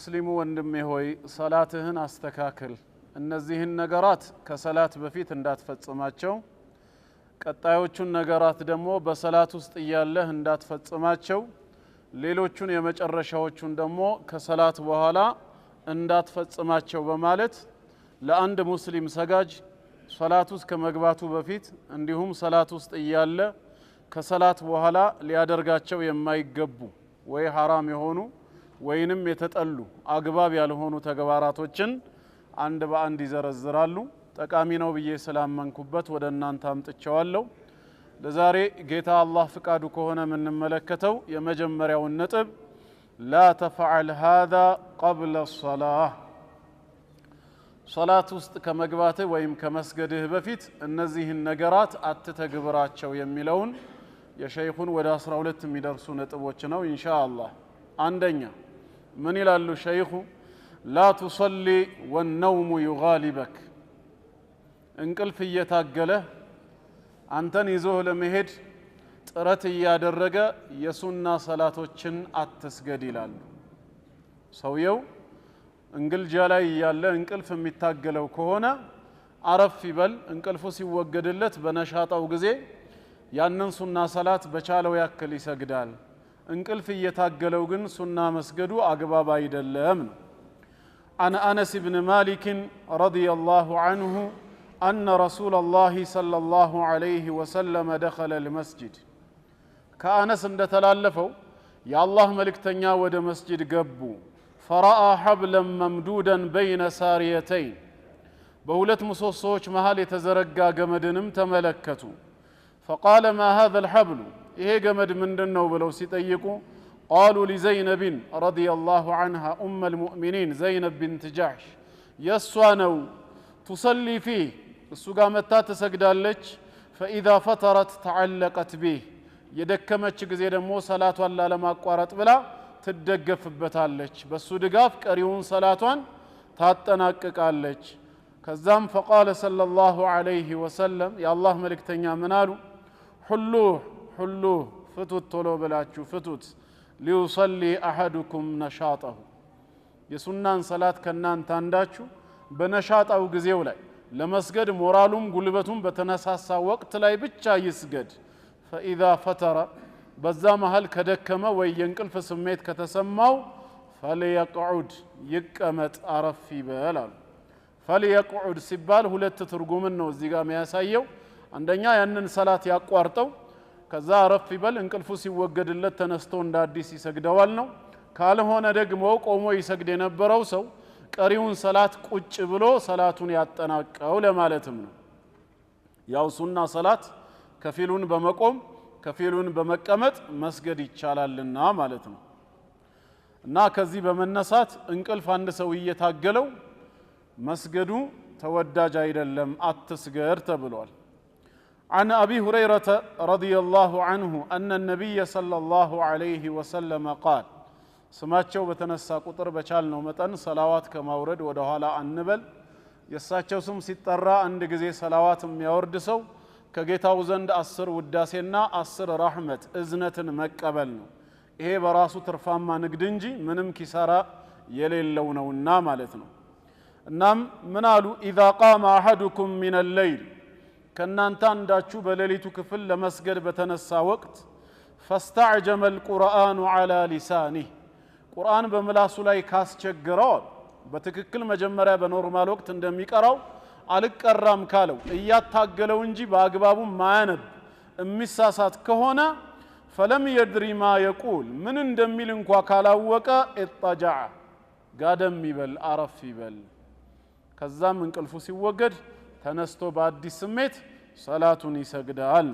ሙስሊሙ ወንድሜ ሆይ ሰላትህን አስተካክል። እነዚህን ነገራት ከሰላት በፊት እንዳትፈጽማቸው፣ ቀጣዮቹን ነገራት ደግሞ በሰላት ውስጥ እያለህ እንዳትፈጽማቸው፣ ሌሎቹን የመጨረሻዎቹን ደግሞ ከሰላት በኋላ እንዳትፈጽማቸው በማለት ለአንድ ሙስሊም ሰጋጅ ሰላት ውስጥ ከመግባቱ በፊት እንዲሁም ሰላት ውስጥ እያለ ከሰላት በኋላ ሊያደርጋቸው የማይገቡ ወይ ሐራም የሆኑ ወይንም የተጠሉ አግባብ ያልሆኑ ተግባራቶችን አንድ በአንድ ይዘረዝራሉ። ጠቃሚ ነው ብዬ ስላመንኩበት ወደ እናንተ አምጥቼዋለሁ። ለዛሬ ጌታ አላህ ፍቃዱ ከሆነ የምንመለከተው የመጀመሪያውን ነጥብ ላ ተፍዐል ሃዛ ቀብለ ሶላህ፣ ሶላት ውስጥ ከመግባትህ ወይም ከመስገድህ በፊት እነዚህን ነገራት አትተግብራቸው የሚለውን የሸይኹን ወደ 12 የሚደርሱ ነጥቦች ነው ኢንሻአላህ። አንደኛ من ይላሉ ሸይኹ لا تصلي والنوم يغالبك፣ እንቅልፍ እየታገለህ አንተን ይዞህ ለመሄድ ጥረት እያደረገ የሱና ሰላቶችን አትስገድ ይላሉ። ሰውየው እንግልጃ ላይ ያለ እንቅልፍ የሚታገለው ከሆነ አረፍ ይበል፣ እንቅልፉ ሲወገድለት በነሻጣው ጊዜ ያንን ሱና ሰላት በቻለው ያክል ይሰግዳል። እንቅልፍ እየታገለው ግን ሱና መስገዱ አግባብ አይደለም ነው። عن أنس بن مالك رضي الله عنه أن رسول الله صلى الله عليه وسلم دخل المسجد، كأنس እንደተላለፈው የአላህ መልእክተኛ ወደ መስጂድ ገቡ። فرأى حبلا ممدودا بين ساريتين، በሁለት ምሰሶዎች መሃል የተዘረጋ ገመድንም ተመለከቱ። فقال ما هذا الحبل، ይሄ ገመድ ምንድነው ብለው ሲጠይቁ قالوا لزينب رضي الله عنها أم المؤمنين زينب بنت جحش يسوانو تصلي فيه، እሱ ጋር መታ ትሰግዳለች። فإذا فترت تعلقت به، የደከመች ጊዜ ደግሞ ሰላቷን ላለማቋረጥ ብላ ትደገፍበታለች። በሱ ድጋፍ ቀሪውን ሰላቷን ታጠናቅቃለች። ከዛም فقال صلى الله عليه وسلم የአላህ መልእክተኛ ምን አሉ? ሁሉህ ፍቱት፣ ቶሎ ብላችሁ ፍቱት። ሊዩሰሊ አሐዱኩም ነሻጠሁ፣ የሱናን ሰላት ከናንተ አንዳችሁ በነሻጣው ጊዜው ላይ ለመስገድ ሞራሉም ጉልበቱም በተነሳሳ ወቅት ላይ ብቻ ይስገድ። ፈኢዛ ፈተረ፣ በዛ መሃል ከደከመ ወይ የእንቅልፍ ስሜት ከተሰማው ፈልየቅዑድ፣ ይቀመጥ፣ አረፍ ይበል አሉ። ፈልየቅዑድ ሲባል ሁለት ትርጉምን ነው እዚህ ጋር የሚያሳየው። አንደኛ ያንን ሰላት ያቋርጠው፣ ከዛ አረፍ ይበል፣ እንቅልፉ ሲወገድለት ተነስቶ እንደ አዲስ ይሰግደዋል ነው። ካልሆነ ደግሞ ቆሞ ይሰግድ የነበረው ሰው ቀሪውን ሰላት ቁጭ ብሎ ሰላቱን ያጠናቀው ለማለትም ነው። ያው ሱና ሰላት ከፊሉን በመቆም ከፊሉን በመቀመጥ መስገድ ይቻላልና ማለት ነው። እና ከዚህ በመነሳት እንቅልፍ አንድ ሰው እየታገለው መስገዱ ተወዳጅ አይደለም፣ አትስገድ ተብሏል። عن أبي هريرة رضي الله عنه أن النبي صلى الله عليه وسلم قال، ስማቸው በተነሳ ቁጥር በቻልነው መጠን ሰላዋት ከማውረድ ወደ ኋላ አንበል። የሳቸው ስም ሲጠራ አንድ ጊዜ ሰላዋት የሚያወርድ ሰው ከጌታው ዘንድ 10 ውዳሴና 10 ረህመት እዝነትን መቀበል ነው። ይሄ በራሱ ትርፋማ ንግድ እንጂ ምንም ኪሳራ የሌለው ነውና ማለት ነው። እናም ምን አሉ? إذا قام أحدكم من الليل، ከናንተ አንዳችሁ በሌሊቱ ክፍል ለመስገድ በተነሳ ወቅት فاستعجم القرآن على لسانه، ቁርአን በምላሱ ላይ ካስቸገረው በትክክል መጀመሪያ በኖርማል ወቅት እንደሚቀራው አልቀራም ካለው እያታገለው እንጂ በአግባቡ ማያነብ የሚሳሳት ከሆነ فلم يدري ما يقول፣ ምን እንደሚል እንኳ ካላወቀ اضطجع፣ ጋደም ይበል፣ አረፍ ይበል። ከዛም እንቅልፉ ሲወገድ ተነስቶ በአዲስ ስሜት ሰላቱን ይሰግዳል።